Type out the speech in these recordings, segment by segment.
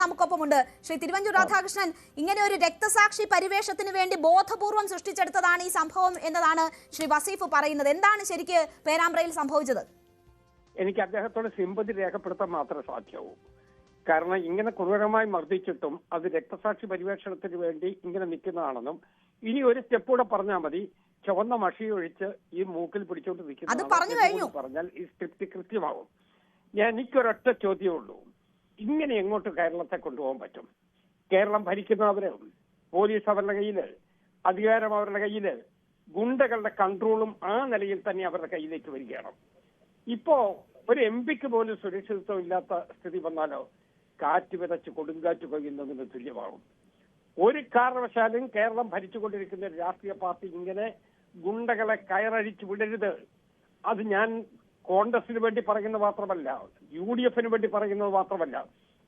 നമുക്കൊപ്പമുണ്ട് ശ്രീ തിരുവഞ്ചൂർ രാധാകൃഷ്ണൻ. ഇങ്ങനെ ഒരു രക്തസാക്ഷി പരിവേഷത്തിന് വേണ്ടി ബോധപൂർവം സൃഷ്ടിച്ചെടുത്തതാണ് ഈ സംഭവം എന്നതാണ് ശ്രീ വസീഫ് പറയുന്നത്. എന്താണ് ശരിക്ക് പേരാമ്പ്രയിൽ സംഭവിച്ചത്? എനിക്ക് അദ്ദേഹത്തോട് സിമ്പതി രേഖപ്പെടുത്താൻ മാത്രമേ സാധ്യമാവൂ. കാരണം ഇങ്ങനെ ക്രൂരമായി മർദ്ദിച്ചിട്ടും അത് രക്തസാക്ഷി പരിവേഷണത്തിന് വേണ്ടി ഇങ്ങനെ നിൽക്കുന്നതാണെന്നും ഇനി ഒരു സ്റ്റെപ്പ് കൂടെ പറഞ്ഞാൽ മതി, ചുവന്ന മഷി ഒഴിച്ച് ഈ മൂക്കിൽ പിടിച്ചോണ്ട് നിൽക്കുന്ന പറഞ്ഞാൽ ഈ സ്ക്രിപ്റ്റ് കൃത്യമാവും. എനിക്കൊരൊറ്റ ചോദ്യമേ ഉള്ളൂ, ഇങ്ങനെ എങ്ങോട്ട് കേരളത്തെ കൊണ്ടുപോകാൻ പറ്റും? കേരളം ഭരിക്കുന്നവര്, പോലീസ് അവരുടെ കയ്യില്, അധികാരം അവരുടെ കയ്യില്, ഗുണ്ടകളുടെ കൺട്രോളും ആ നിലയിൽ തന്നെ അവരുടെ കയ്യിലേക്ക് വരികയാണ്. ഇപ്പോ ഒരു എംപിക്ക് പോലും സുരക്ഷിതത്വം ഇല്ലാത്ത സ്ഥിതി വന്നാലോ കാറ്റ് വിതച്ച് കൊടുങ്കാറ്റ് കൊയ്യുന്നതിന് തുല്യമാകും. ഒരു കാരണവശാലും കേരളം ഭരിച്ചുകൊണ്ടിരിക്കുന്ന ഒരു രാഷ്ട്രീയ പാർട്ടി ഇങ്ങനെ ഗുണ്ടകളെ കയറഴിച്ചു വിടരുത്. അത് ഞാൻ കോൺഗ്രസിന് വേണ്ടി പറയുന്നത് മാത്രമല്ല, UDF വേണ്ടി പറയുന്നത് മാത്രമല്ല,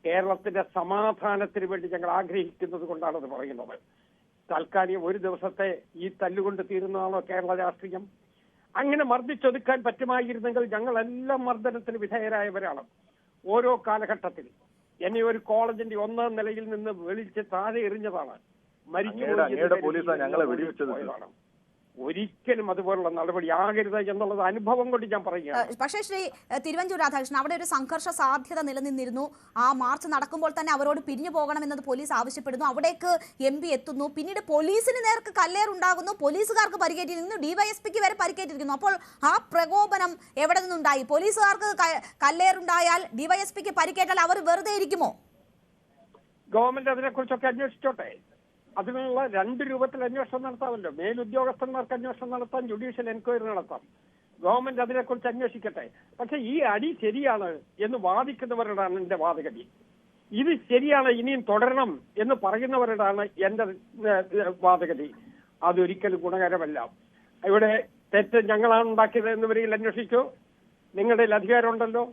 കേരളത്തിന്റെ സമാധാനത്തിന് വേണ്ടി ഞങ്ങൾ ആഗ്രഹിക്കുന്നത് കൊണ്ടാണ് അത് പറയുന്നത്. താൽക്കാലികം ഒരു ദിവസത്തെ ഈ തല്ലുകൊണ്ട് തീരുന്നതാണോ കേരള രാഷ്ട്രീയം? അങ്ങനെ മർദ്ദിച്ചൊതുക്കാൻ പറ്റുമായിരുന്നെങ്കിൽ ഞങ്ങളെല്ലാം മർദ്ദനത്തിന് വിധേയരായവരാണ്. ഓരോ കാലഘട്ടത്തിൽ എന്നെ ഒരു കോളേജിന്റെ 1ാം നിലയിൽ നിന്ന് വെളിച്ച് താഴെ എറിഞ്ഞതാണ്. മരിച്ചു ഒരിക്കലും അതുപോലുള്ള നടപടി ആകരുത് എന്നുള്ളത് അനുഭവം കൊണ്ട് ഞാൻ പറയുകയാണ്. പക്ഷേ ശ്രീ തിരുവഞ്ചൂർ രാധാകൃഷ്ണൻ, അവിടെ ഒരു സംഘർഷ സാധ്യത നിലനിന്നിരുന്നു. ആ മാർച്ച് നടക്കുമ്പോൾ തന്നെ അവരോട് പിരിഞ്ഞു പോകണമെന്നത് പോലീസ് ആവശ്യപ്പെടുന്നു. അവിടേക്ക് MP എത്തുന്നു. പിന്നീട് പോലീസിന് നേർക്ക് കല്ലേറുണ്ടാകുന്നു. പോലീസുകാർക്ക് പരിക്കേറ്റിരിക്കുന്നു. DYSPക്ക് വരെ പരിക്കേറ്റിരിക്കുന്നു. അപ്പോൾ ആ പ്രകോപനം എവിടെ നിന്നുണ്ടായി? പോലീസുകാർക്ക് കല്ലേറുണ്ടായാൽ DYSPക്ക് പരിക്കേറ്റാൽ അവർ വെറുതെ ഇരിക്കുമോ? ഗവൺമെന്റ് അതിനെക്കുറിച്ചൊക്കെ അന്വേഷിച്ചോട്ടെ. അതിനുള്ള 2 രൂപത്തിൽ അന്വേഷണം നടത്താമല്ലോ. മേലുദ്യോഗസ്ഥന്മാർക്ക് അന്വേഷണം നടത്താം, ജുഡീഷ്യൽ എൻക്വയറി നടത്താം. ഗവൺമെന്റ് അതിനെക്കുറിച്ച് അന്വേഷിക്കട്ടെ. പക്ഷെ ഈ അടി ശരിയാണ് എന്ന് വാദിക്കുന്നവരോടാണ് എന്റെ വാദഗതി. ഇത് ശരിയാണ്, ഇനിയും തുടരണം എന്ന് പറയുന്നവരോടാണ് എന്റെ വാദഗതി. അതൊരിക്കലും ഗുണകരമല്ല. ഇവിടെ തെറ്റ് ഞങ്ങളാണ് ഉണ്ടാക്കിയത് എന്നിവരിൽ അന്വേഷിച്ചു. നിങ്ങളുടെ അധികാരമുണ്ടല്ലോ,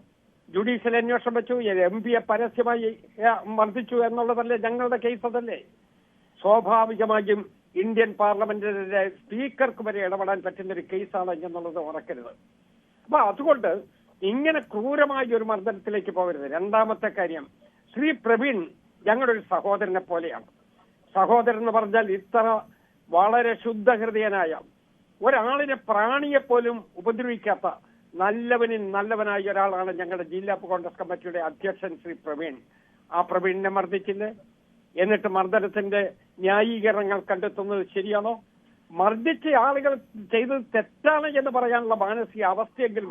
ജുഡീഷ്യൽ അന്വേഷണം വെച്ചു. MP പരസ്യമായി മർദ്ദിച്ചു എന്നുള്ളതല്ലേ ഞങ്ങളുടെ കേസ്? അതല്ലേ സ്വാഭാവികമായും ഇന്ത്യൻ പാർലമെന്റിന്റെ സ്പീക്കർക്ക് വരെ ഇടപെടാൻ പറ്റുന്ന ഒരു കേസാണ് എന്നുള്ളത് ഓർക്കരുത്. അപ്പൊ അതുകൊണ്ട് ഇങ്ങനെ ക്രൂരമായ ഒരു മർദ്ദനത്തിലേക്ക് പോകരുത്. രണ്ടാമത്തെ കാര്യം, ശ്രീ പ്രവീൺ ഞങ്ങളുടെ ഒരു സഹോദരനെ പോലെയാണ്. സഹോദരൻ എന്ന് പറഞ്ഞാൽ ഇത്ര വളരെ ശുദ്ധഹൃദയനായ ഒരാളിനെ, പ്രാണിയെ പോലും ഉപദ്രവിക്കാത്ത നല്ലവനായ ഒരാളാണ് ഞങ്ങളുടെ ജില്ലാ കോൺഗ്രസ് കമ്മിറ്റിയുടെ അധ്യക്ഷൻ ശ്രീ പ്രവീൺ. ആ പ്രവീണിനെ മർദ്ദിച്ചില്ലേ? എന്നിട്ട് മർദ്ദനത്തിന്റെ ന്യായീകരണങ്ങൾ കണ്ടെത്തുന്നത് ശരിയാണോ? മർദ്ദിച്ച ആളുകൾ ചെയ്തത് തെറ്റാണ് എന്ന് പറയാനുള്ള മാനസിക അവസ്ഥയെങ്കിലും